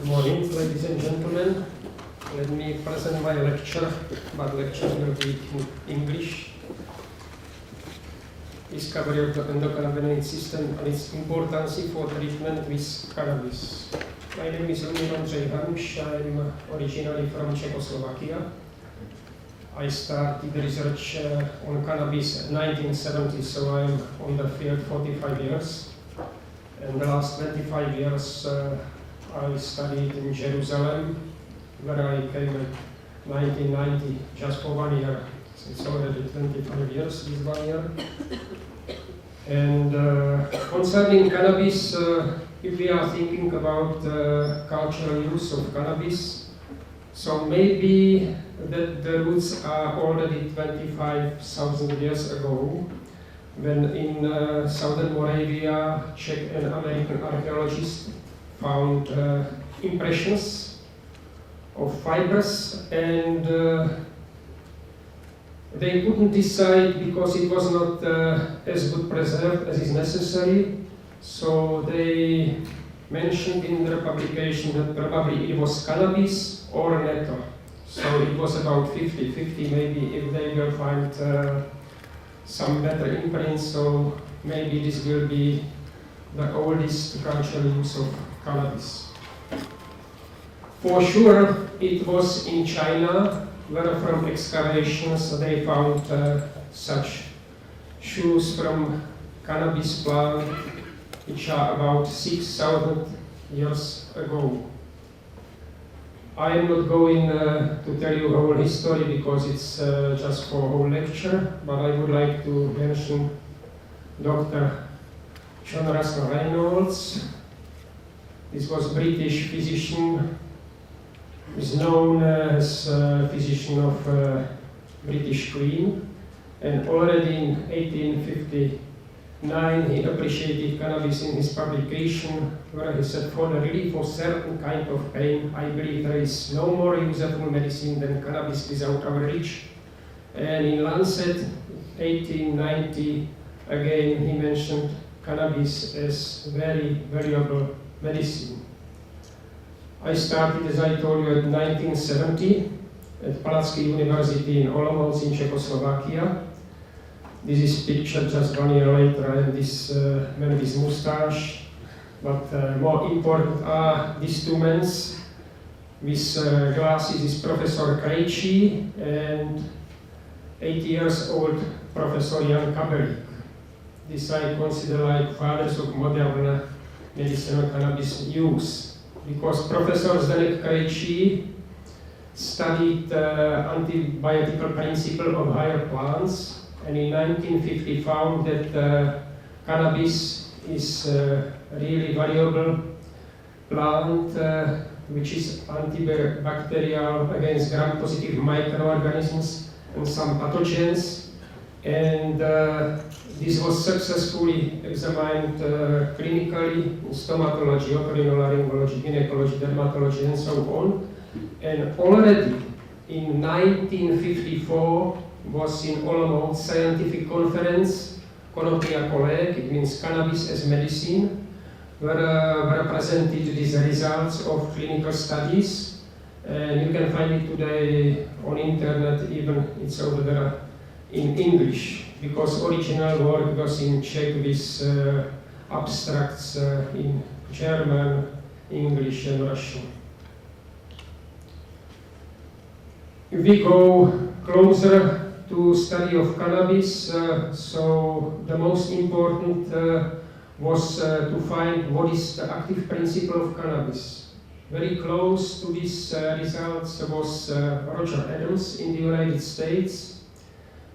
Good morning, ladies and gentlemen. Let me present my lecture, but lecture will be in English. Discovery of the endocannabinoid system and its importance for treatment with cannabis. My name is Lumir Hanus. I am originally from Czechoslovakia. I started research on cannabis in 1970, so I'm on the field 45 years. And the last 25 years I studied in Jerusalem, where I came in 1990, just for 1 year. So it's already 25 years this 1 year. And concerning cannabis, if we are thinking about cultural use of cannabis, so maybe that the roots are already 25,000 years ago, when in southern Moravia, Czech and American archaeologists found impressions of fibers, and they couldn't decide because it was not as good preserved as is necessary. So they mentioned in their publication that probably it was cannabis or nettle. So it was about 50-50 maybe if they will find some better imprints. So maybe this will be the oldest cultural use of cannabis. For sure, it was in China, where from excavations they found such shoes from cannabis plant, which are about 6,000 years ago. I am not going to tell you whole history because it's just for a whole lecture, but I would like to mention Dr. John Russell Reynolds. This was a British physician, is known as physician of British Queen, and already in 1859 he appreciated cannabis in his publication, where he said, "For the relief of certain kind of pain, I believe there is no more useful medicine than cannabis without our reach." And in Lancet, 1890, again he mentioned cannabis as very valuable medicine. I started, as I told you, at 1970 at Palacký University in Olomouc in Czechoslovakia. This is pictured just 1 year later, and this man with his mustache. But more important are these two men with glasses. Is Professor Krejčí and 80 years old Professor Jan Kabelik. This I consider like fathers of modern medicinal cannabis use, because Professor Zdeněk Krejčí studied antibiotical principle of higher plants, and in 1950 found that cannabis is a really valuable plant which is antibacterial against gram-positive microorganisms and some pathogens, and this was successfully examined clinically in stomatology, otorhinolaryngology, gynecology, dermatology, and so on. And already in 1954 was in Olomouc scientific conference, Konopia colloque, it means cannabis as medicine, where presented these results of clinical studies. And you can find it today on internet, even it's over there in English, because original work was in Czech with abstracts in German, English and Russian. If we go closer to study of cannabis, so the most important was to find what is the active principle of cannabis. Very close to these results was Roger Adams in the United States.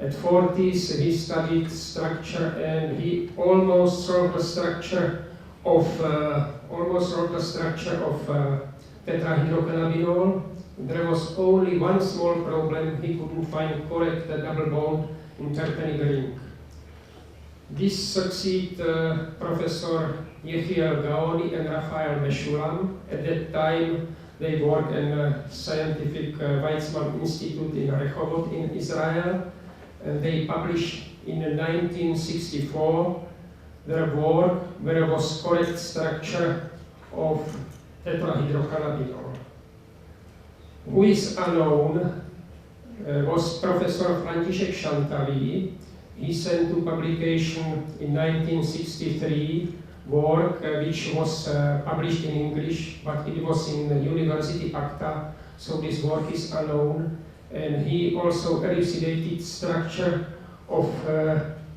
At 40s, he studied structure, and he almost solved the structure of tetrahydrocannabinol. There was only one small problem: he couldn't find correct double bond in terpenic ring. This succeeded Professor Yechiel Gaoni and Raphael Meshulam. At that time, they worked in a scientific Weizmann Institute in Rehovot in Israel. And they published in 1964 their work, where was correct structure of tetrahydrocannabinol. Who is unknown was Professor František Šantavý. He sent to publication in 1963 work which was published in English, but it was in the University Acta, so this work is unknown. And he also elucidated structure of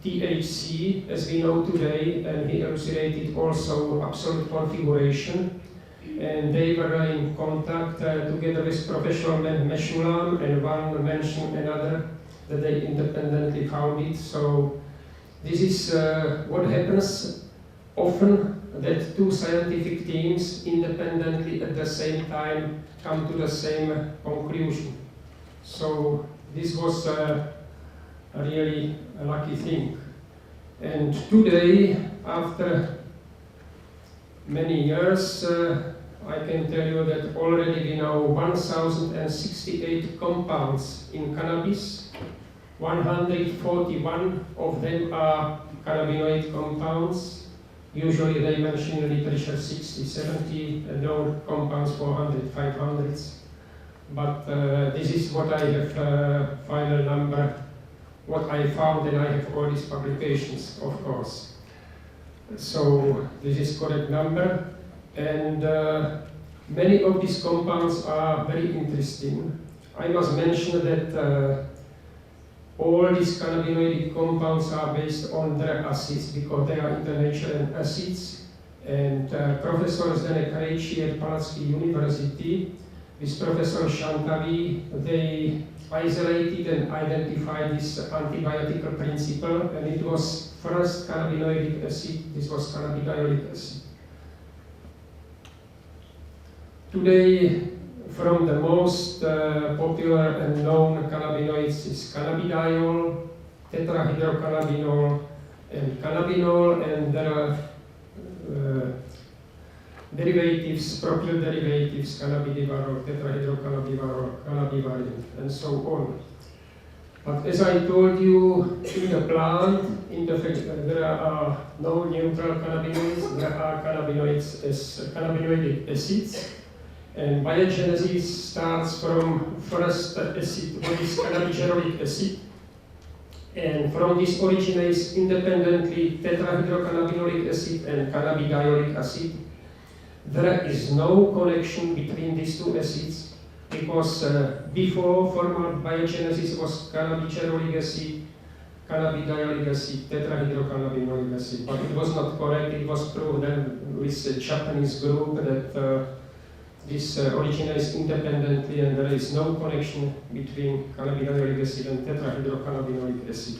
THC as we know today, and he elucidated also absolute configuration. And they were in contact together with Professor Meshulam, and one mentioned another that they independently found it. So this is what happens often, that two scientific teams independently at the same time come to the same conclusion. So this was really a lucky thing. And today, after many years, I can tell you that already we know 1,068 compounds in cannabis. 141 of them are cannabinoid compounds. Usually they mention in literature 60, 70 known compounds, 400, 500s. But this is what I have final number, what I found, and I have all these publications, of course. So this is correct number. And many of these compounds are very interesting. I must mention that all these cannabinoid compounds are based on their acids because they are international acids. And Professor Zdeněk Krejčí at Palacký University with Professor Šantavý, they isolated and identified this antibiotic principle, and it was first cannabinoic acid, this was cannabidiolic acid. Today, from the most popular and known cannabinoids is cannabidiol, tetrahydrocannabinol, and cannabinol, and there are derivatives, propyl derivatives, cannabidivarol, tetrahydrocannabivarol, cannabivarin, and so on. But as I told you, in the plant, there are no neutral cannabinoids, there are cannabinoids as cannabinoidic acids. And biogenesis starts from first acid, what is cannabigerolic acid. And from this originates independently tetrahydrocannabinolic acid and cannabidiolic acid. There is no connection between these two acids because before formal biogenesis was cannabigerolic acid, cannabidiolic acid, tetrahydrocannabinolic acid. But it was not correct, it was proved with a Japanese group that this originates independently and there is no connection between cannabidiolic acid and tetrahydrocannabinolic acid.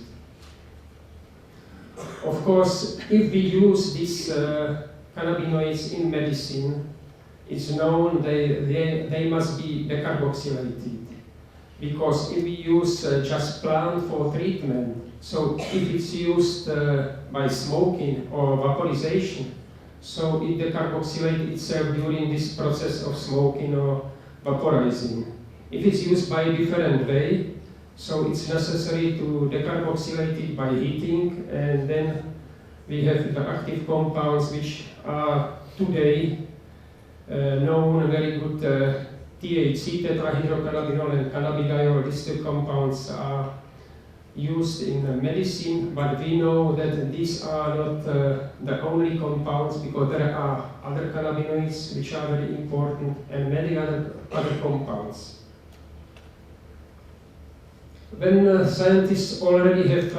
Of course, if we use these cannabinoids in medicine, it's known they must be decarboxylated. Because if we use just plant for treatment, so if it's used by smoking or vaporization, so it decarboxylates itself during this process of smoking or vaporizing. If it's used by a different way, so it's necessary to decarboxylate it by heating, and then we have the active compounds which are today known very good. THC, tetrahydrocannabinol, and cannabidiol, these two compounds are used in medicine, but we know that these are not the only compounds because there are other cannabinoids which are very important and many other compounds. When scientists already have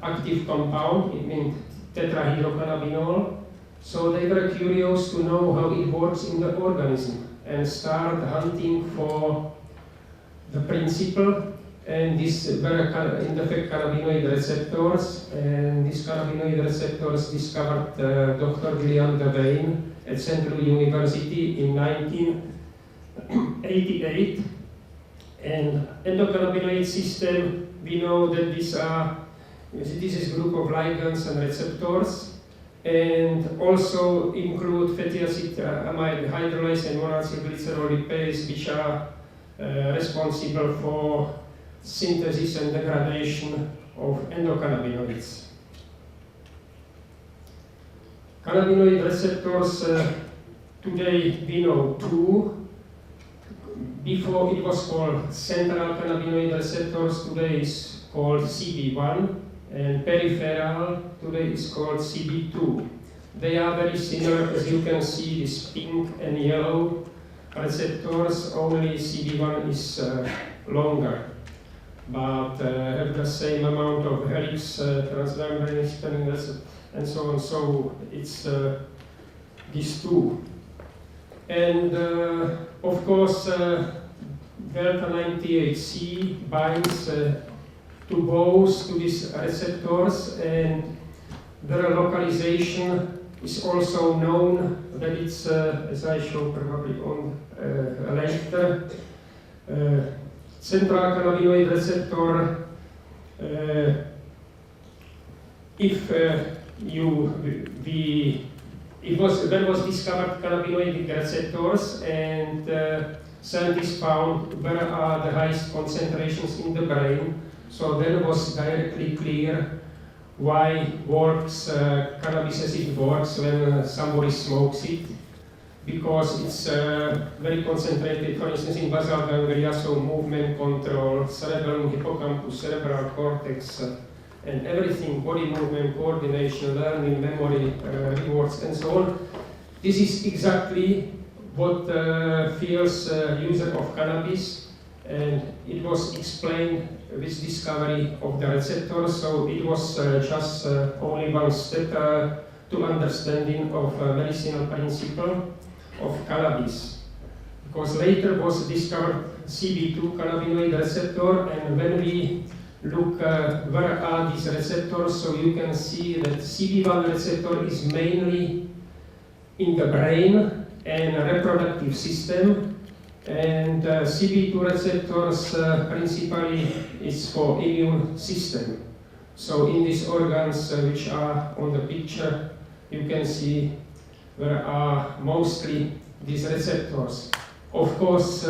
active compound, it means tetrahydrocannabinol, so they were curious to know how it works in the organism and start hunting for the principle. And these were in effect cannabinoid receptors, and these cannabinoid receptors discovered Dr. William Devane at Central University in 1988. And endocannabinoid system, we know that this is a group of ligands and receptors, and also include fatty acid amide hydrolase and monacylglycerol lipase, which are responsible for synthesis and degradation of endocannabinoids. Cannabinoid receptors Today we know two. Before it was called central cannabinoid receptors, today is called CB1, and peripheral today is called CB2. They are very similar, as you can see, this pink and yellow receptors, only CB1 is longer, but have the same amount of helix, transmembrane spanning, and so on. So it's these two. And of course, delta-9 THC binds to both to these receptors, and their localization is also known that it's, as I show probably on later, central cannabinoid receptor. If there was discovered cannabinoid receptors, and scientists found where are the highest concentrations in the brain. So then it was directly clear why works cannabis as it works when somebody smokes it, because it's very concentrated, for instance, in basal ganglia, so movement control, cerebellum, hippocampus, cerebral cortex, and everything, body movement, coordination, learning, memory, rewards, and so on. This is exactly what fields user of cannabis, and it was explained with discovery of the receptors, so it was just only one step to understanding of medicinal principle of cannabis. Because later was discovered CB2 cannabinoid receptor, and when we look where are these receptors, so you can see that CB1 receptor is mainly in the brain and reproductive system, and CB2 receptors principally is for immune system. So in these organs which are on the picture, you can see where are mostly these receptors. Of course,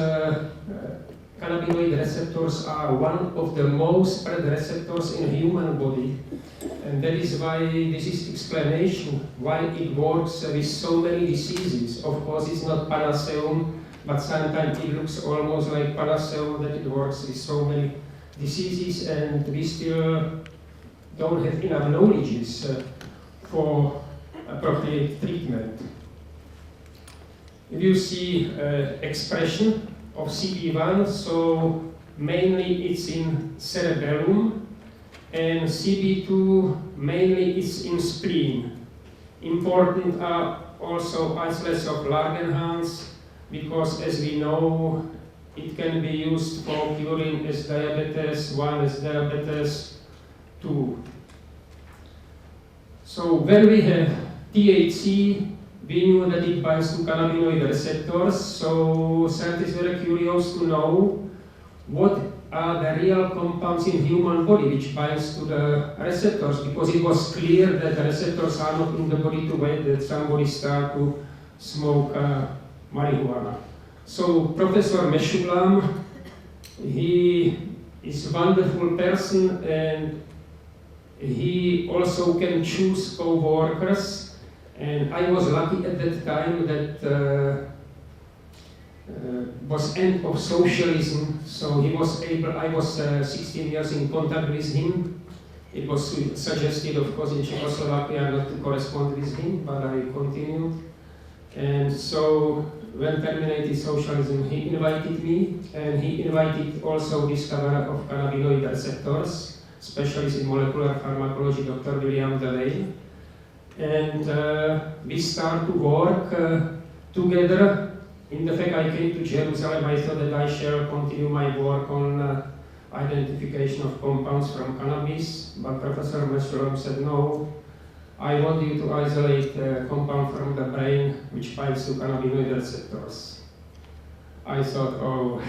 cannabinoid receptors are one of the most spread receptors in human body, and that is why this is explanation why it works with so many diseases. Of course, it's not panaceum, but sometimes it looks almost like panaceum, that it works with so many diseases, and we still don't have enough knowledge for appropriate treatment. If you see expression of CB1, so mainly it's in cerebellum, and CB2 mainly is in spleen. Important are also isolates of Langerhans, because as we know, it can be used for curing as diabetes 1, as diabetes 2. So when we have THC, we knew that it binds to cannabinoid receptors, so scientists were curious to know what are the real compounds in human body which binds to the receptors, because it was clear that the receptors are not in the body to wait that somebody start to smoke marijuana. So Professor Meshulam, he is a wonderful person, and he also can choose co-workers. And I was lucky at that time that was end of socialism, so he was able, I was 16 years in contact with him. It was suggested, of course, in Czechoslovakia not to correspond with him, but I continued. And so when terminated socialism, he invited me, and he invited also discoverer of cannabinoid receptors, specialist in molecular pharmacology, Dr. William Devane. And we start to work together. In the fact, I came to Jerusalem, I thought that I shall continue my work on identification of compounds from cannabis, but Professor Meshulam said, no, I want you to isolate a compound from the brain which binds to cannabinoid receptors. I thought, oh,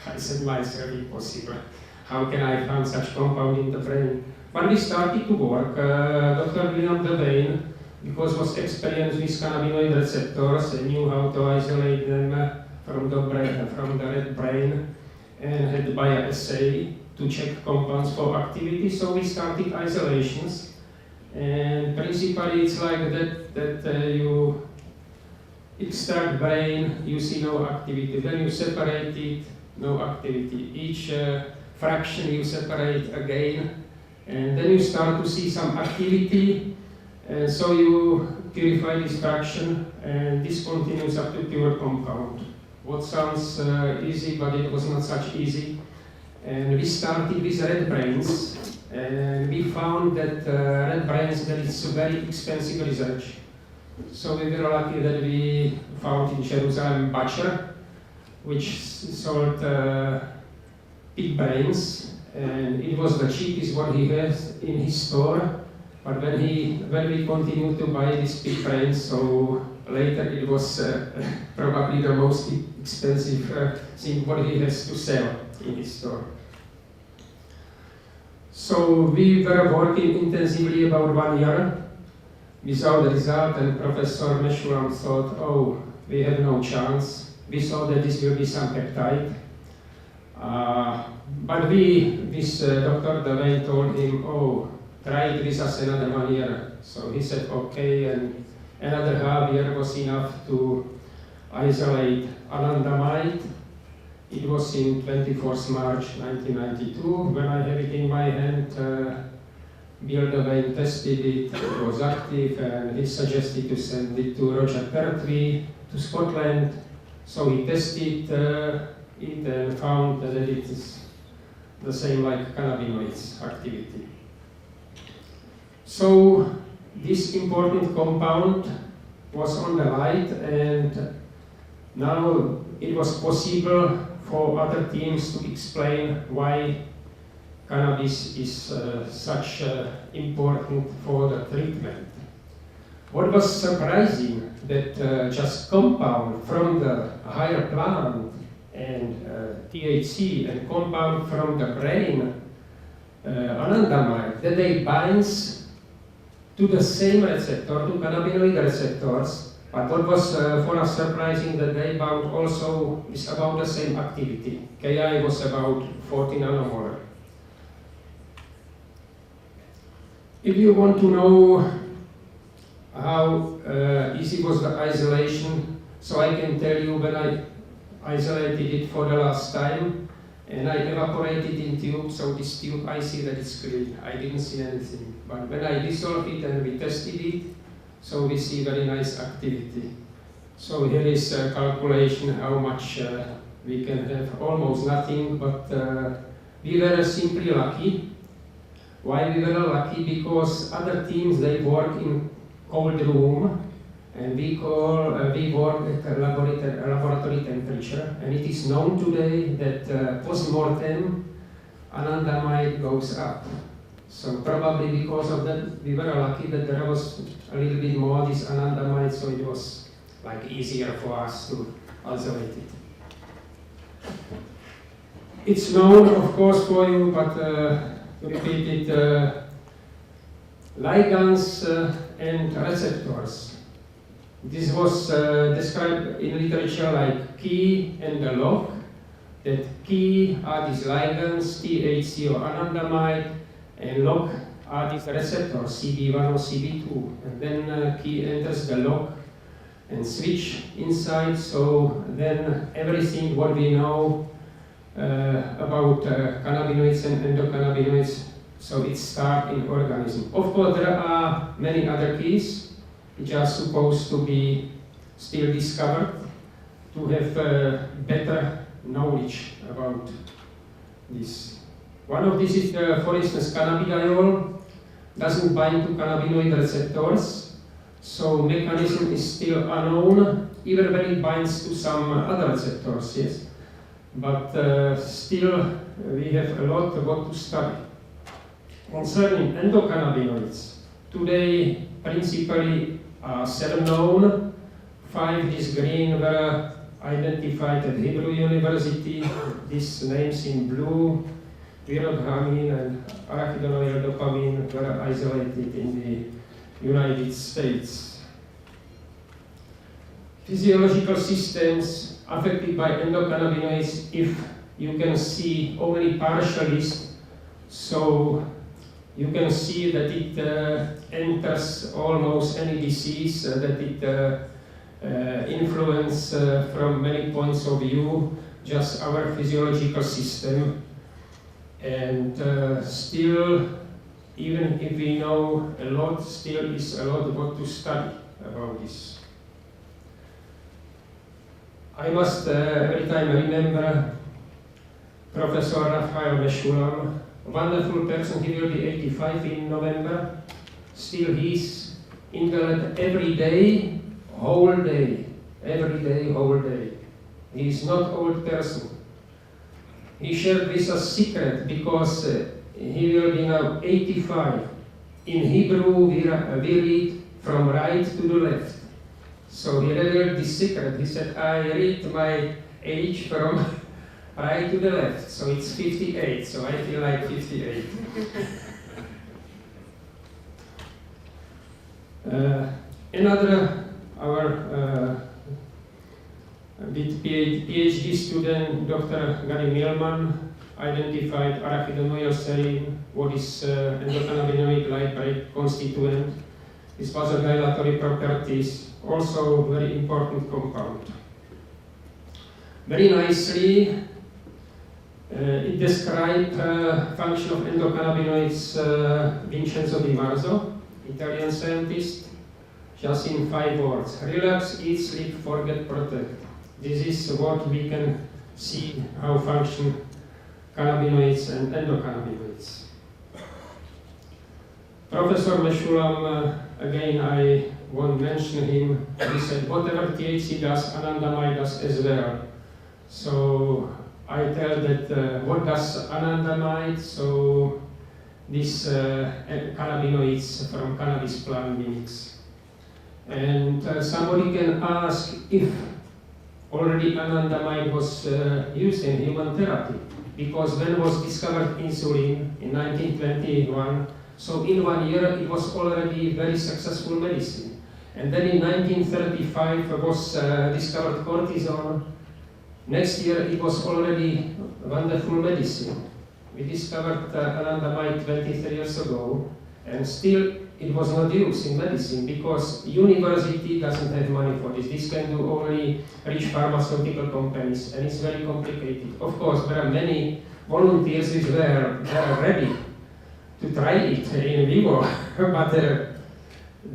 I said myself, impossible. How can I find such compound in the brain? But we started to work. Dr. William Devane, because was experienced with cannabinoid receptors and knew how to isolate them from the brain, from the red brain, and had bioassay to check compounds for activity. So we started isolations, and principally it's like that you extract brain, you see no activity. Then you separate it, no activity. Each fraction you separate again, and then you start to see some activity, and so you purify this fraction, and this continues up to pure compound. What sounds easy, but it was not such easy. And we started with red brains, and we found that red brains, that is very expensive research. So we were lucky that we found in Jerusalem butcher, which sold pig brains, and it was the cheapest what he has in his store. But when we continued to buy these pig brains, so later it was probably the most expensive thing what he has to sell in his store. So we were working intensively about 1 year without result, and Professor Meshulam thought, oh, we have no chance. We thought that this will be some peptide. But this Dr. Devane told him, oh, try it with us another 1 year. So he said, okay, and another half year was enough to isolate anandamide. It was in 24th March 1992 when I have it in my hand. Bill Devane tested it, it was active, and he suggested to send it to Roger Pertwee to Scotland. So he tested it and found that it is the same like cannabinoids activity. So this important compound was on the light, and now it was possible for other teams to explain why cannabis is such important for the treatment. What was surprising that just compound from the higher plant and THC and compound from the brain, anandamide, that they binds to the same receptor, to cannabinoid receptors. But what was for us surprising that they bound also is about the same activity. Ki was about 40 nanomolar. If you want to know how easy was the isolation, so I can tell you when I isolated it for the last time, and I evaporated in tube, so this tube I see that it's clean. I didn't see anything. But when I dissolved it and we tested it, so we see very nice activity. So here is a calculation how much we can have, almost nothing, but we were simply lucky. Why we were lucky? Because other teams, they work in cold room, and we work at laboratory temperature, and it is known today that post-mortem anandamide goes up. So probably because of that, we were lucky that there was a little bit more this anandamide, so it was like easier for us to isolate it. It's known, of course, for you, but to repeat it, ligands and receptors. This was described in literature like key and the lock. That key are these ligands, THC or anandamide, and lock are these receptors, CB1 or CB2. And then key enters the lock and switch inside, so then everything what we know about cannabinoids and endocannabinoids, so it starts in organism. Of course, there are many other keys which are supposed to be still discovered to have better knowledge about this. One of these is, for instance, cannabidiol doesn't bind to cannabinoid receptors, so mechanism is still unknown, even when it binds to some other receptors, yes. But still, we have a lot what to study. Concerning endocannabinoids, today principally 7 known. 5, this green, were identified at Hebrew University. These names in blue, virodhamine and arachidonyl dopamine, were isolated in the United States. Physiological systems affected by endocannabinoids, if you can see only partially, so you can see that it enters almost any disease, that it influence from many points of view, just our physiological system. And still, even if we know a lot, still is a lot what to study about this. I must every time remember Professor Lumir, a wonderful person. He will be 85 in November. Still he's invalid every day, whole day, every day, whole day. He's not old person. He shared with us secret because he will be now 85. In Hebrew we read from right to the left. So he revealed this secret. He said, I read my age from right to the left, so it's 58, so I feel like 58. Our PhD student, Dr. Gary Millman, identified arachidonylserine, what is endocannabinoid library constituent, its vasodilatory properties, also very important compound. Very nicely, it described function of endocannabinoids Vincenzo Di Marzo, Italian scientist, just in 5 words. Relax, eat, sleep, forget, protect. This is what we can see how function cannabinoids and endocannabinoids. Professor Meshulam, again I won't mention him, he said whatever THC does, anandamide does as well. So I tell that what does anandamide? So these cannabinoids from cannabis plant mimics. And somebody can ask if already anandamide was used in human therapy, because when was discovered insulin in 1921, so in 1 year it was already very successful medicine. And then in 1935 was discovered cortisone. Next year it was already wonderful medicine. We discovered anandamide 23 years ago, and still it was not used in medicine because university doesn't have money for this. This can do only rich pharmaceutical companies, and it's very complicated. Of course, there are many volunteers which were ready to try it in vivo, but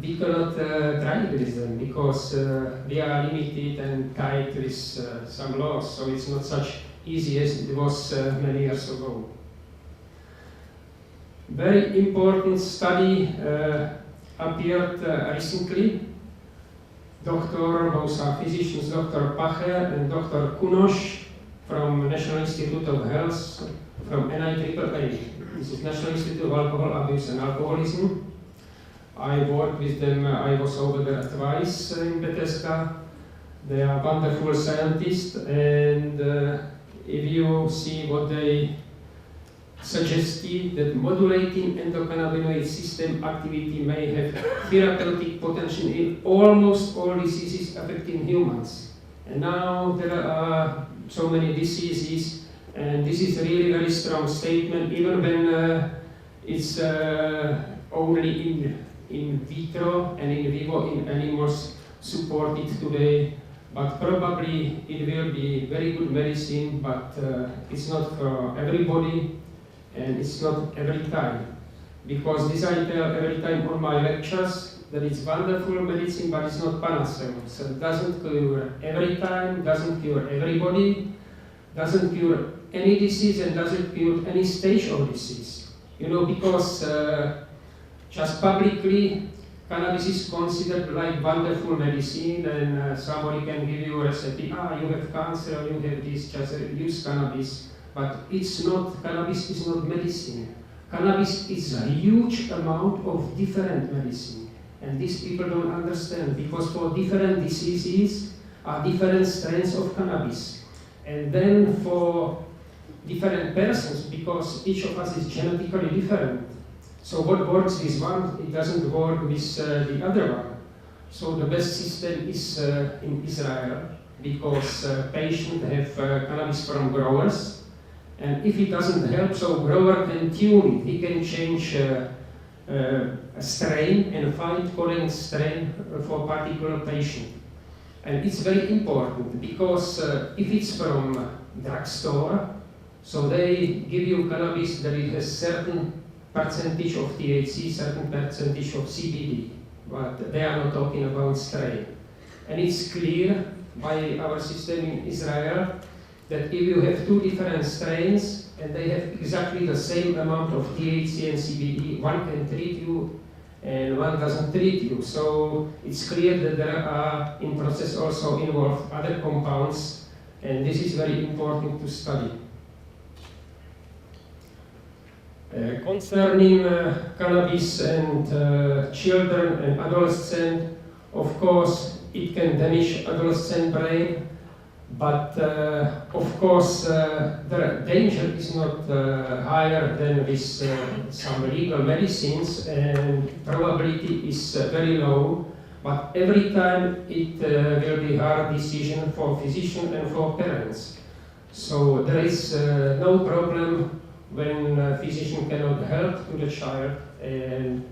we cannot try it with them because we are limited and tied with some laws, so it's not such easy as it was many years ago. Very important study appeared recently. Both are physicians, Dr. Pacher and Dr. Kunosh from National Institute of Health from NIAAA. This is National Institute of Alcohol Abuse and Alcoholism. I worked with them, I was over there twice in Bethesda. They are wonderful scientists, and if you see what they suggested, that modulating endocannabinoid system activity may have therapeutic potential in almost all diseases affecting humans. And now there are so many diseases, and this is really very strong statement, even when it's only in vitro and in vivo in animals supported today, but probably it will be very good medicine, but it's not for everybody and it's not every time. Because this I tell every time on my lectures, that it's wonderful medicine, but it's not panacea. So it doesn't cure every time, doesn't cure everybody, doesn't cure any disease and doesn't cure any stage of disease. You know, because just publicly, cannabis is considered like wonderful medicine, and somebody can give you a recipe, you have cancer, you have this, just use cannabis. But it's not, cannabis is not medicine. Cannabis is a huge amount of different medicine. And these people don't understand, because for different diseases are different strains of cannabis. And then for different persons, because each of us is genetically different. So what works with one, it doesn't work with the other one. So the best system is in Israel, because patients have cannabis from growers. And if it doesn't help, so grower can tune it. He can change a strain and find current strain for particular patient. And it's very important because if it's from drugstore, so they give you cannabis that it has certain percentage of THC, certain percentage of CBD, but they are not talking about strain. And it's clear by our system in Israel that if you have two different strains and they have exactly the same amount of THC and CBD, one can treat you and one doesn't treat you. So it's clear that there are in process also involved other compounds, and this is very important to study. Concerning cannabis and children and adolescents, of course it can damage adolescent brain, but of course the danger is not higher than with some legal medicines, and probability is very low, but every time it will be hard decision for physician and for parents. So there is no problem when a physician cannot help to the child, and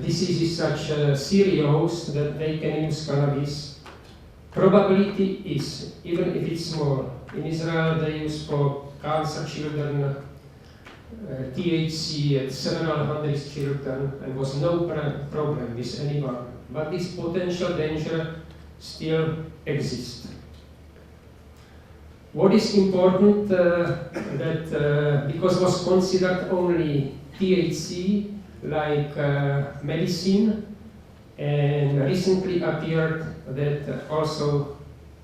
disease is such serious that they can use cannabis. Probability is, even if it's small, in Israel they use for cancer children THC at several hundred children, and was no problem with anyone. But this potential danger still exists. What is important that because was considered only THC like medicine, and recently appeared that also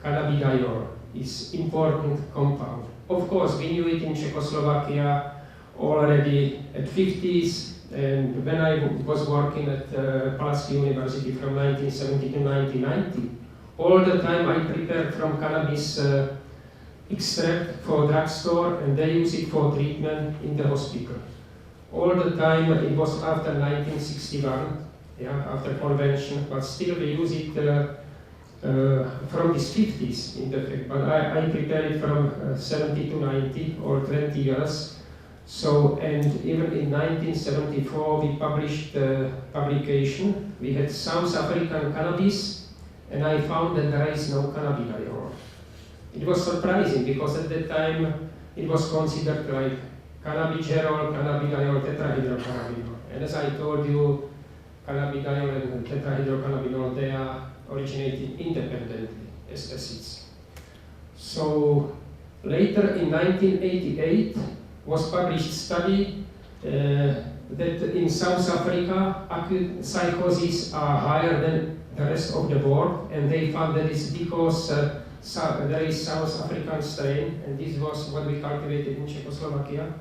cannabidiol is important compound. Of course, we knew it in Czechoslovakia already at 50s, and when I was working at Palacký University from 1970 to 1990, all the time I prepared from cannabis extract for drugstore, and they use it for treatment in the hospital. All the time it was after 1961, after convention, but still we use it from these 50s in the fact. But I prepared it from 70 to 90 or 20 years. So, and even in 1974 we published the publication. We had South African cannabis, and I found that there is no cannabidiol. It was surprising because at that time it was considered like cannabigerol, cannabidiol, tetrahydrocannabinol. And as I told you, cannabidiol and tetrahydrocannabinol, they are originated independently as acids. So later in 1988 was published study that in South Africa acute psychoses are higher than the rest of the world, and they found that it's because there is South African strain, and this was what we cultivated in Czechoslovakia,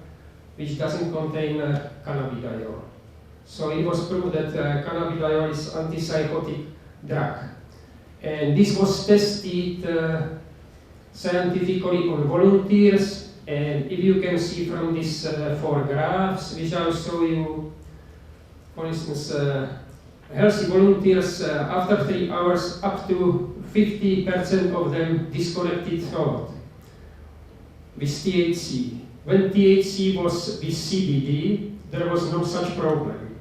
which doesn't contain cannabidiol. So it was proved that cannabidiol is antipsychotic drug. And this was tested scientifically on volunteers, and if you can see from these 4 graphs, which I'll show you, for instance, healthy volunteers after 3 hours, up to 50% of them disconnected thought with THC. When THC was with CBD, there was no such problem.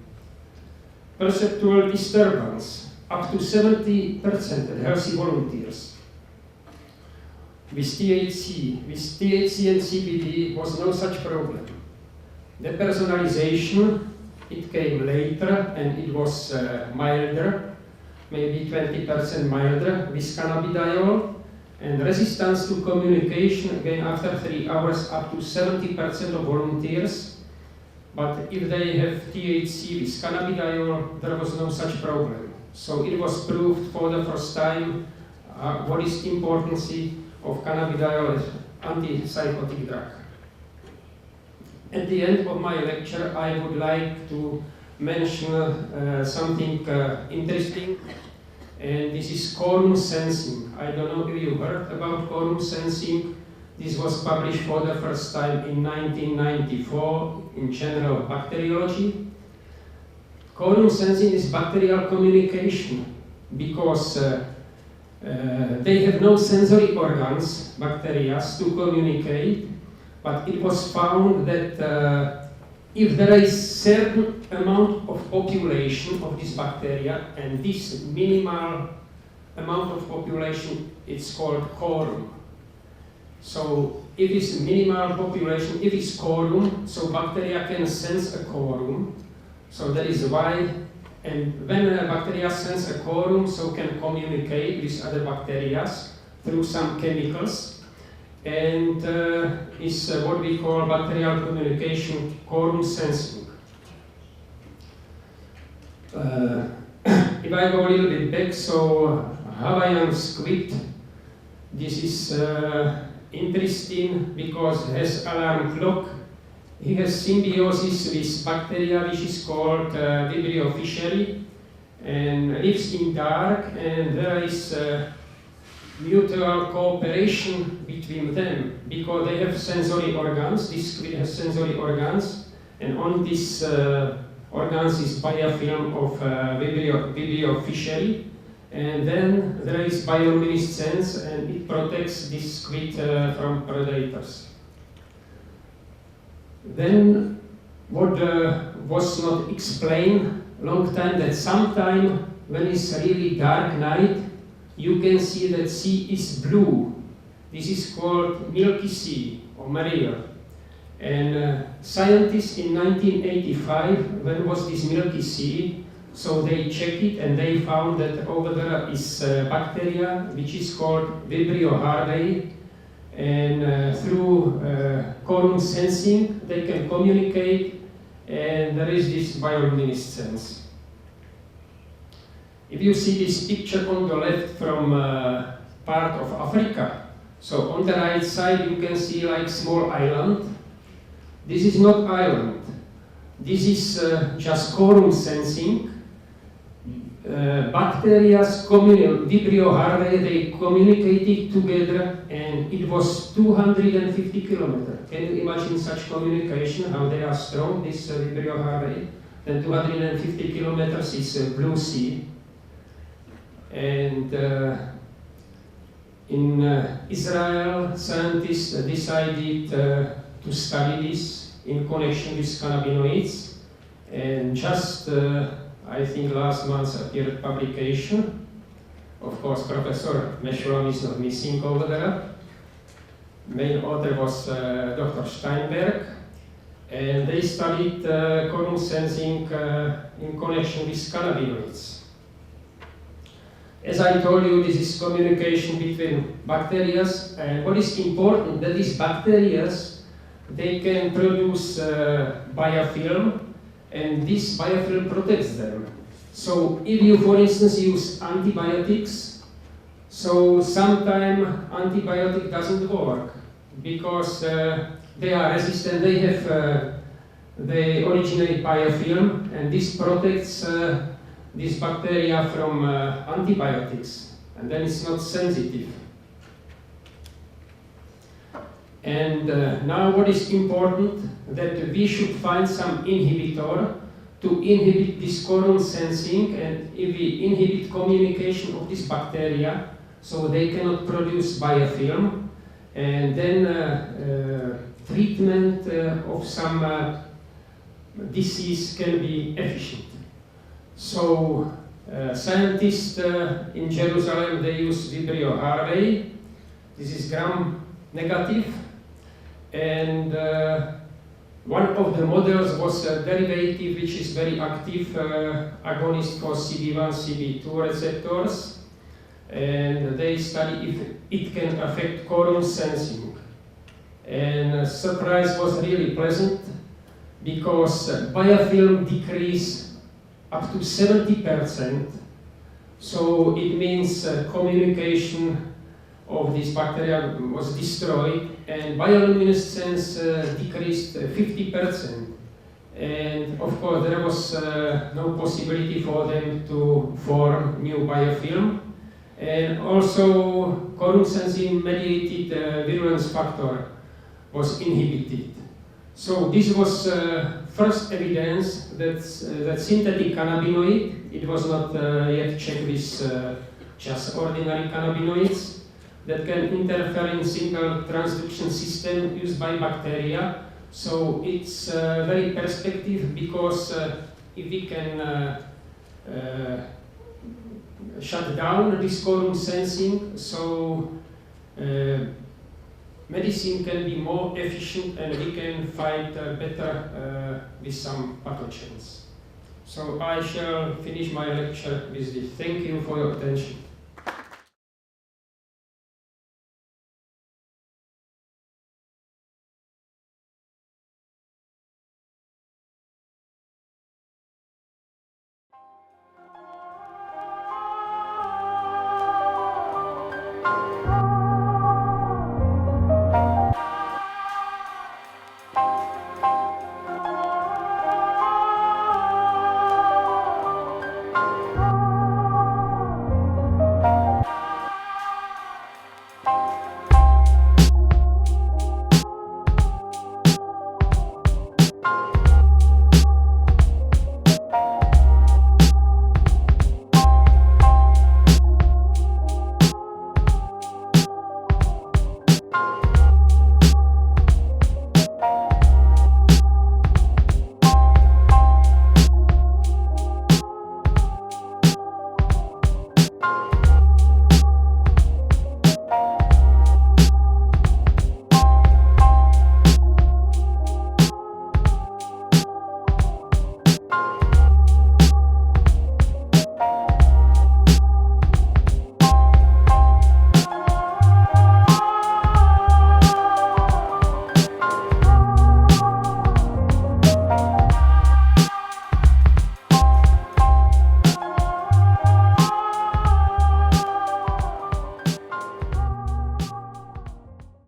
Perceptual disturbance, up to 70% in healthy volunteers. With THC and CBD was no such problem. Depersonalization, it came later, and it was milder, maybe 20% milder with cannabidiol, and resistance to communication, again after 3 hours, up to 70% of volunteers. But if they have THC with cannabidiol, there was no such problem. So it was proved for the first time what is the importance of cannabidiol as antipsychotic drug. At the end of my lecture, I would like to mention something interesting, and this is quorum sensing. I don't know if you heard about quorum sensing. This was published for the first time in 1994 in Journal of Bacteriology. Quorum sensing is bacterial communication because they have no sensory organs, bacteria, to communicate, but it was found that if there is certain amount of population of this bacteria, and this minimal amount of population, it's called quorum. So if it's minimal population, if it's quorum, so bacteria can sense a quorum. So that is why, and when bacteria sense a quorum, so can communicate with other bacteria through some chemicals, and is what we call bacterial communication, quorum sensing. If I go a little bit back, so Hawaiian squid, this is interesting because it has alarm clock. He has symbiosis with bacteria which is called Vibrio fischeri and lives in dark, and there is mutual cooperation between them because they have sensory organs. This squid has sensory organs, and on this organs is biofilm of Vibrio fischeri, and then there is bioluminescence, and it protects this squid from predators. Then what was not explained long time, that sometime when it's really dark night, you can see that sea is blue. This is called Milky Sea or Maria. And scientists in 1985, when was this Milky Sea, so they checked it and they found that over there is bacteria which is called Vibrio harvey, and through quorum sensing they can communicate, and there is this bioluminescence. If you see this picture on the left from part of Africa, so on the right side you can see like small island. This is not island. This is just quorum sensing. Bacteria, Vibrio harvey, they communicated together, and it was 250 kilometers. Can you imagine such communication, how they are strong, this Vibrio harvey? Then 250 kilometers is Blue Sea. And in Israel, scientists decided to study this in connection with cannabinoids, and just I think last month appeared publication. Of course, Professor Lumir is not missing over there. Main author was Dr. Steinberg, and they studied quorum sensing in connection with cannabinoids. As I told you, this is communication between bacteria, and what is important that these bacteria, they can produce biofilm, and this biofilm protects them. So if you, for instance, use antibiotics, so sometimes antibiotic doesn't work because they are resistant, they originate biofilm, and this protects this bacteria from antibiotics, and then it's not sensitive. And now what is important, that we should find some inhibitor to inhibit this quorum sensing, and if we inhibit communication of this bacteria, so they cannot produce biofilm, and then treatment of some disease can be efficient. So scientists in Jerusalem, they use Vibrio harvey. This is gram negative, and one of the models was a derivative which is very active agonist for CB1, CB2 receptors, and they study if it can affect quorum sensing. And surprise was really pleasant because biofilm decreased up to 70%, so it means communication of this bacteria was destroyed, and bioluminescence decreased 50%. And of course there was no possibility for them to form new biofilm, and also quorum sensing mediated virulence factor was inhibited. So this was first evidence that synthetic cannabinoid, it was not yet checked with just ordinary cannabinoids, that can interfere in single transduction system used by bacteria. So it's very perspective, because if we can shut down this quorum sensing, so medicine can be more efficient and we can fight better with some pathogens. So I shall finish my lecture with this. Thank you for your attention.